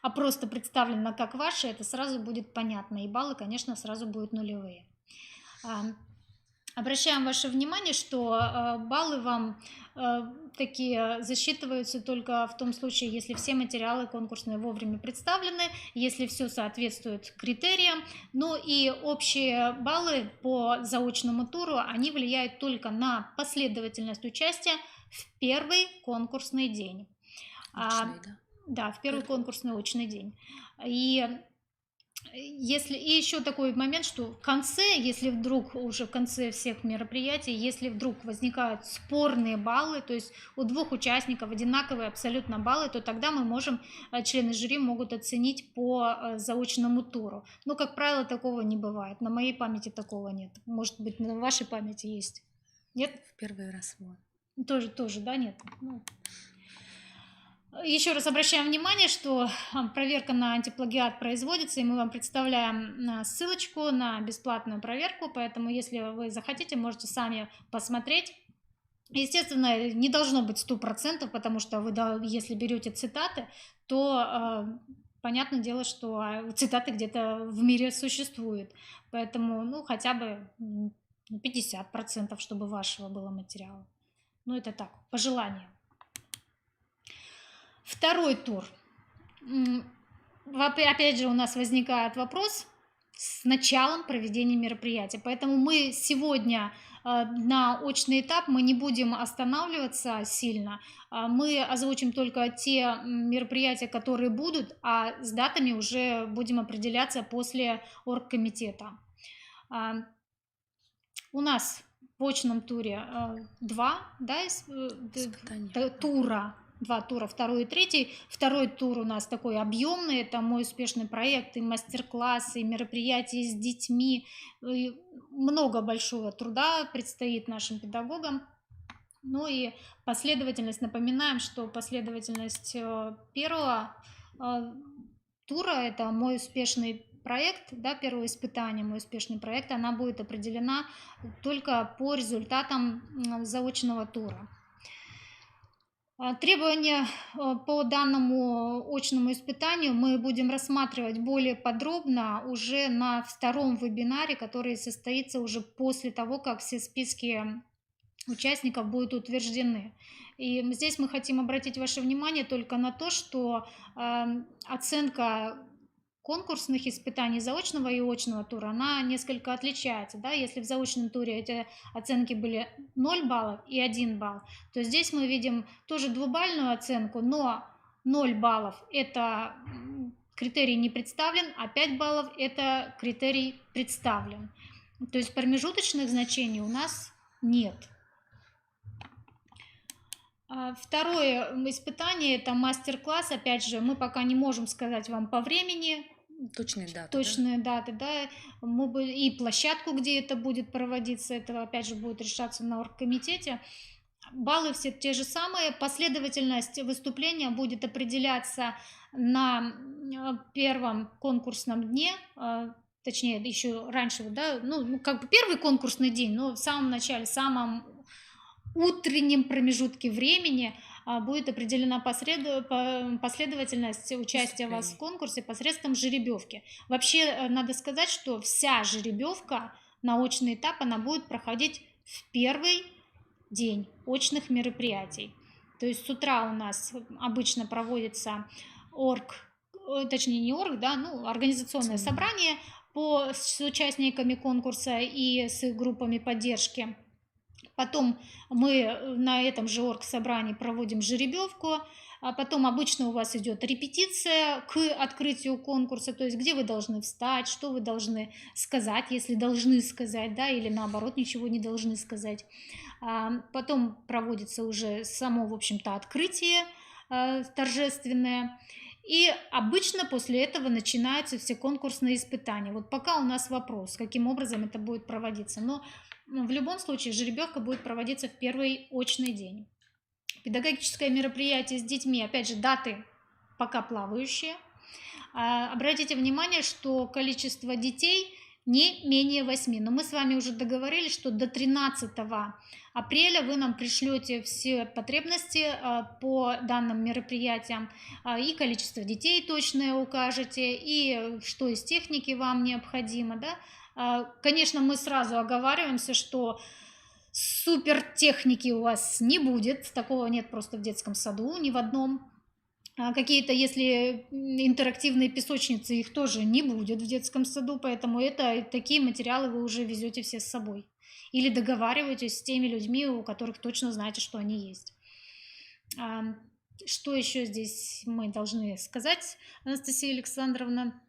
A: а просто представлено как ваше, это сразу будет понятно, и баллы, конечно, сразу будут нулевые. А, Обращаем ваше внимание, что баллы вам такие засчитываются только в том случае, если все материалы конкурсные вовремя представлены, если все соответствует критериям. Ну и общие баллы по заочному туру, они влияют только на последовательность участия в первый конкурсный день. А,
B: Очные, да?
A: да, в первый
B: Первый.
A: конкурсный очный день. И если и еще такой момент, что в конце, если вдруг уже в конце всех мероприятий, если вдруг возникают спорные баллы, то есть у двух участников одинаковые абсолютно баллы, то тогда мы можем, члены жюри могут оценить по заочному туру. Но, как правило, такого не бывает. На моей памяти такого нет. Может быть, на вашей памяти есть? Нет?
B: В первый раз вот.
A: Тоже, да, нет? Ну, еще раз обращаем внимание, что проверка на антиплагиат производится, и мы вам представляем ссылочку на бесплатную проверку, поэтому если вы захотите, можете сами посмотреть. Естественно, не должно быть 100%, потому что вы, если берете цитаты, то понятное дело, что цитаты где-то в мире существуют, поэтому ну, хотя бы 50%, чтобы вашего было материала. Ну это так, по желанию. Второй тур. Опять же, у нас возникает вопрос с началом проведения мероприятия. Поэтому мы сегодня на очный этап мы не будем останавливаться сильно. Мы озвучим только те мероприятия, которые будут, а с датами уже будем определяться после оргкомитета. У нас в очном туре два, да, тура. Два тура, второй и третий. Второй тур у нас такой объемный, это мой успешный проект, и мастер-классы, и мероприятия с детьми. И много большого труда предстоит нашим педагогам. Ну и последовательность, напоминаем, что последовательность первого тура – это мой успешный проект, да, первое испытание, мой успешный проект, она будет определена только по результатам заочного тура. Требования по данному очному испытанию мы будем рассматривать более подробно уже на втором вебинаре, который состоится уже после того, как все списки участников будут утверждены. И здесь мы хотим обратить ваше внимание только на то, что оценка конкурсных испытаний заочного и очного тура, она несколько отличается. Да? Если в заочном туре эти оценки были 0 баллов и 1 балл, то здесь мы видим тоже двубальную оценку, но 0 баллов – это критерий не представлен, а 5 баллов – это критерий представлен. То есть промежуточных значений у нас нет. Второе испытание – это мастер-класс. Опять же, мы пока не можем сказать вам по времени. Точные даты, да. И площадку, где это будет проводиться, это опять же будет решаться на оргкомитете. Баллы все те же самые. Последовательность выступления будет определяться на первом конкурсном дне, точнее, еще раньше, да, ну, как бы первый конкурсный день, но в самом начале, в самом утреннем промежутке времени будет определена последовательность участия вас в конкурсе посредством жеребьевки. Вообще, надо сказать, что вся жеребьевка на очный этап, она будет проходить в первый день очных мероприятий. То есть с утра у нас обычно проводится организационное собрание с участниками конкурса и с их группами поддержки. Потом мы на этом же оргсобрании проводим жеребьевку, а потом обычно у вас идет репетиция к открытию конкурса, то есть где вы должны встать, что вы должны сказать, если должны сказать, да, или наоборот ничего не должны сказать. Потом проводится уже само, в общем-то, открытие торжественное. И обычно после этого начинаются все конкурсные испытания. Вот пока у нас вопрос, каким образом это будет проводиться. Но в любом случае жеребьевка будет проводиться в первый очный день. Педагогическое мероприятие с детьми, опять же, даты пока плавающие. Обратите внимание, что количество детей не менее 8. Но мы с вами уже договорились, что до 13 апреля вы нам пришлете все потребности по данным мероприятиям, и количество детей точное укажете, и что из техники вам необходимо, да. Конечно, мы сразу оговариваемся, что супер техники у вас не будет, такого нет просто в детском саду ни в одном. Какие-то, если интерактивные песочницы, их тоже не будет в детском саду, поэтому такие материалы вы уже везете все с собой. Или договариваетесь с теми людьми, у которых точно знаете, что они есть. Что еще здесь мы должны сказать, Анастасия Александровна?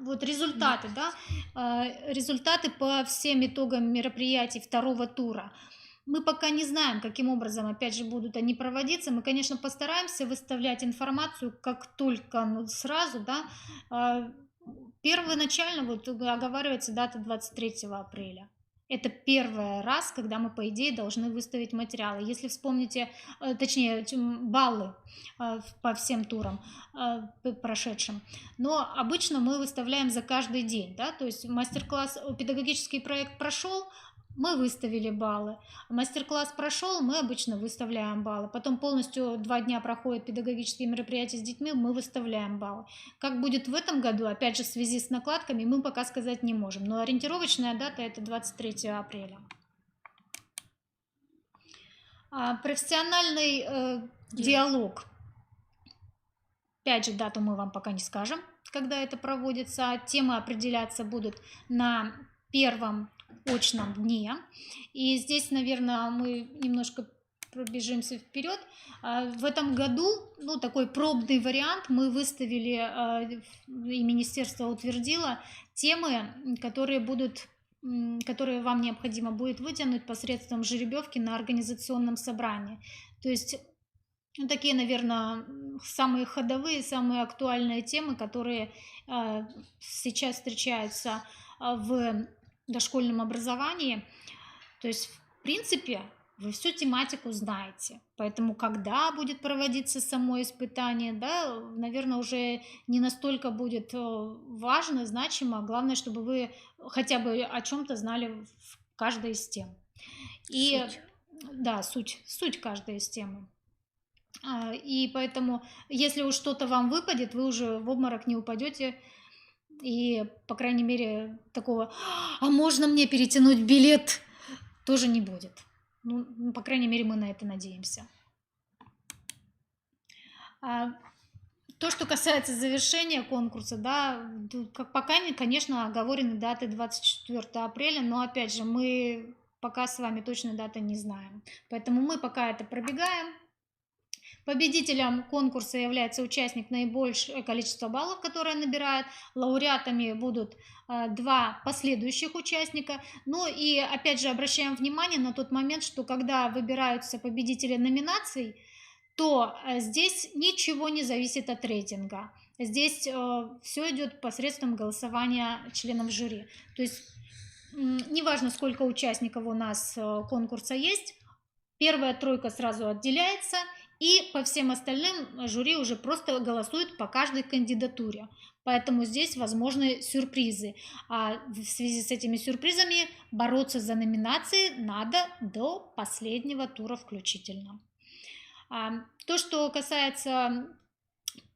A: Вот результаты, да, результаты по всем итогам мероприятий второго тура. Мы пока не знаем, каким образом, опять же, будут они проводиться. Мы, конечно, постараемся выставлять информацию как только, сразу, да. Первоначально вот оговаривается дата 23 апреля. Это первый раз, когда мы, по идее, должны выставить материалы. Если вспомните, точнее, баллы по всем турам прошедшим. Но обычно мы выставляем за каждый день, да, то есть мастер-класс, педагогический проект прошел, мы выставили баллы. Мастер-класс прошел, мы обычно выставляем баллы. Потом полностью 2 дня проходят педагогические мероприятия с детьми, мы выставляем баллы. Как будет в этом году, опять же, в связи с накладками, мы пока сказать не можем. Но ориентировочная дата – это 23 апреля. Профессиональный диалог. Опять же, дату мы вам пока не скажем, когда это проводится. Темы определяться будут на первом очном дне. И здесь, наверное, мы немножко пробежимся вперед. В этом году, такой пробный вариант, мы выставили, и министерство утвердило темы, которые вам необходимо будет вытянуть посредством жеребьевки на организационном собрании. То есть такие, наверное, самые ходовые, самые актуальные темы, которые сейчас встречаются в дошкольном образовании. То есть, в принципе, вы всю тематику знаете. Поэтому, когда будет проводиться само испытание, да, наверное, уже не настолько будет важно, значимо. Главное, чтобы вы хотя бы о чем-то знали в каждой из тем. И суть. Да, суть каждой из темы. И поэтому, если уж что-то вам выпадет, вы уже в обморок не упадете. И, по крайней мере, такого «а можно мне перетянуть билет?» тоже не будет. По крайней мере, мы на это надеемся. То, что касается завершения конкурса, да, пока, конечно, оговорены даты 24 апреля, но, опять же, мы пока с вами точной даты не знаем. Поэтому мы пока это пробегаем. Победителем конкурса является участник наибольшее количество баллов, которое набирает. Лауреатами будут 2 последующих участника. Ну и опять же обращаем внимание на тот момент, что когда выбираются победители номинаций, то здесь ничего не зависит от рейтинга. Здесь все идет посредством голосования членов жюри. То есть неважно, сколько участников у нас конкурса есть, первая тройка сразу отделяется, и по всем остальным жюри уже просто голосует по каждой кандидатуре. Поэтому здесь возможны сюрпризы. А в связи с этими сюрпризами бороться за номинации надо до последнего тура включительно. То, что касается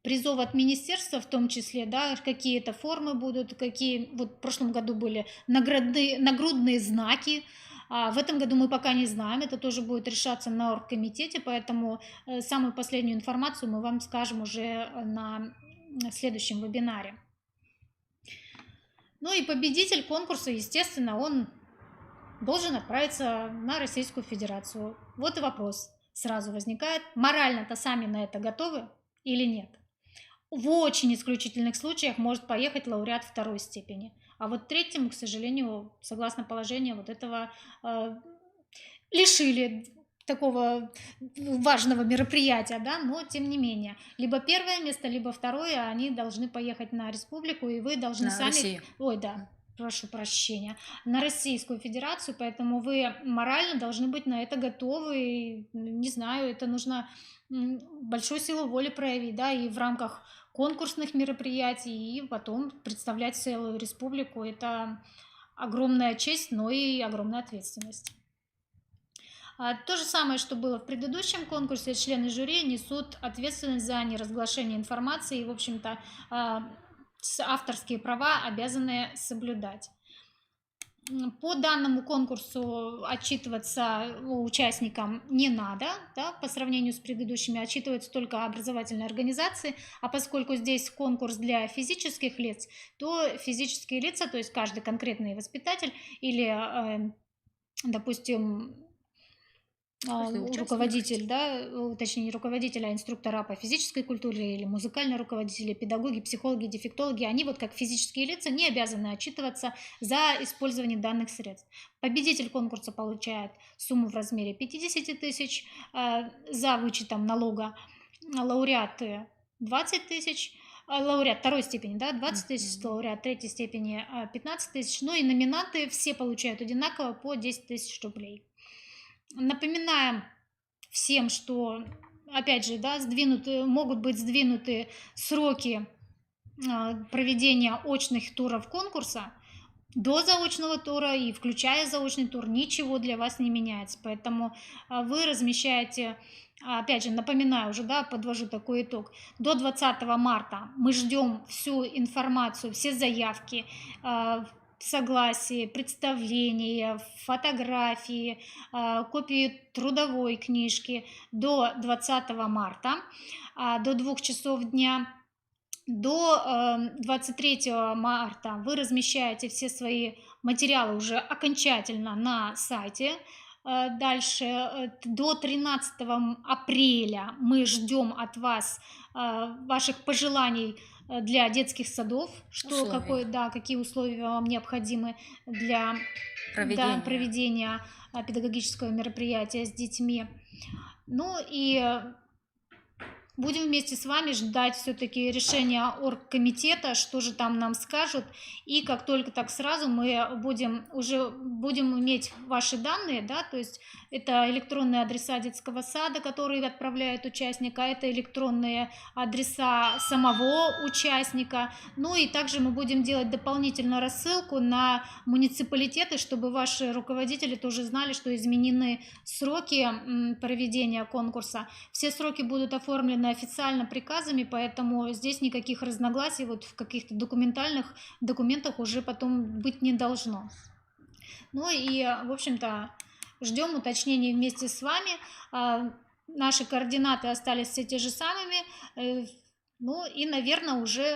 A: призов от министерства, в том числе, да, какие-то формы будут, какие вот в прошлом году были нагрудные знаки. В этом году мы пока не знаем, это тоже будет решаться на оргкомитете, поэтому самую последнюю информацию мы вам скажем уже на следующем вебинаре. Ну и победитель конкурса, естественно, он должен отправиться на Российскую Федерацию. Вот и вопрос сразу возникает, морально-то сами на это готовы или нет? В очень исключительных случаях может поехать лауреат 2-й степени. А вот 3-му, к сожалению, согласно положению, вот этого лишили такого важного мероприятия, да, но тем не менее. Либо 1-е место, либо 2-е, они должны поехать на республику, и вы должны сами...
B: Россию.
A: Ой, да, прошу прощения, на Российскую Федерацию, поэтому вы морально должны быть на это готовы. Не знаю, это нужно большую силу воли проявить, да, и в рамках конкурсных мероприятий и потом представлять целую республику. Это огромная честь, но и огромная ответственность. То же самое, что было в предыдущем конкурсе, члены жюри несут ответственность за неразглашение информации и, в общем-то, авторские права обязаны соблюдать. По данному конкурсу отчитываться участникам не надо, да, по сравнению с предыдущими, отчитываются только образовательные организации, а поскольку здесь конкурс для физических лиц, то физические лица, то есть каждый конкретный воспитатель или, допустим, руководитель, да, точнее не руководитель, а инструктора по физической культуре или музыкальные руководители, педагоги, психологи, дефектологи, они вот как физические лица не обязаны отчитываться за использование данных средств. Победитель конкурса получает сумму в размере 50 тысяч за вычетом налога, лауреаты 20 тысяч, лауреат второй степени, да, 20 тысяч, лауреат третьей степени 15 тысяч, ну и номинанты все получают одинаково по 10 тысяч рублей. Напоминаем всем, что, опять же, да, могут быть сдвинуты сроки проведения очных туров конкурса. До заочного тура и включая заочный тур ничего для вас не меняется. Поэтому вы размещаете, опять же, напоминаю уже, да, подвожу такой итог. До 20 марта мы ждем всю информацию, все заявки, согласие, представления, фотографии, копии трудовой книжки до 20 марта, до 2 часов дня. До 23 марта вы размещаете все свои материалы уже окончательно на сайте. Дальше до 13 апреля мы ждем от вас ваших пожеланий для детских садов, какие условия вам необходимы для проведения педагогического мероприятия с детьми. Ну и будем вместе с вами ждать все-таки решения оргкомитета, что же там нам скажут. И как только так сразу мы будем иметь ваши данные, да, то есть это электронные адреса детского сада, которые отправляют участника, это электронные адреса самого участника. Ну и также мы будем делать дополнительно рассылку на муниципалитеты, чтобы ваши руководители тоже знали, что изменены сроки проведения конкурса. Все сроки будут оформлены официально приказами, поэтому здесь никаких разногласий вот в каких-то документах уже потом быть не должно. Ну и, в общем-то, ждем уточнений вместе с вами. Наши координаты остались все те же самыми. Ну и, наверное, уже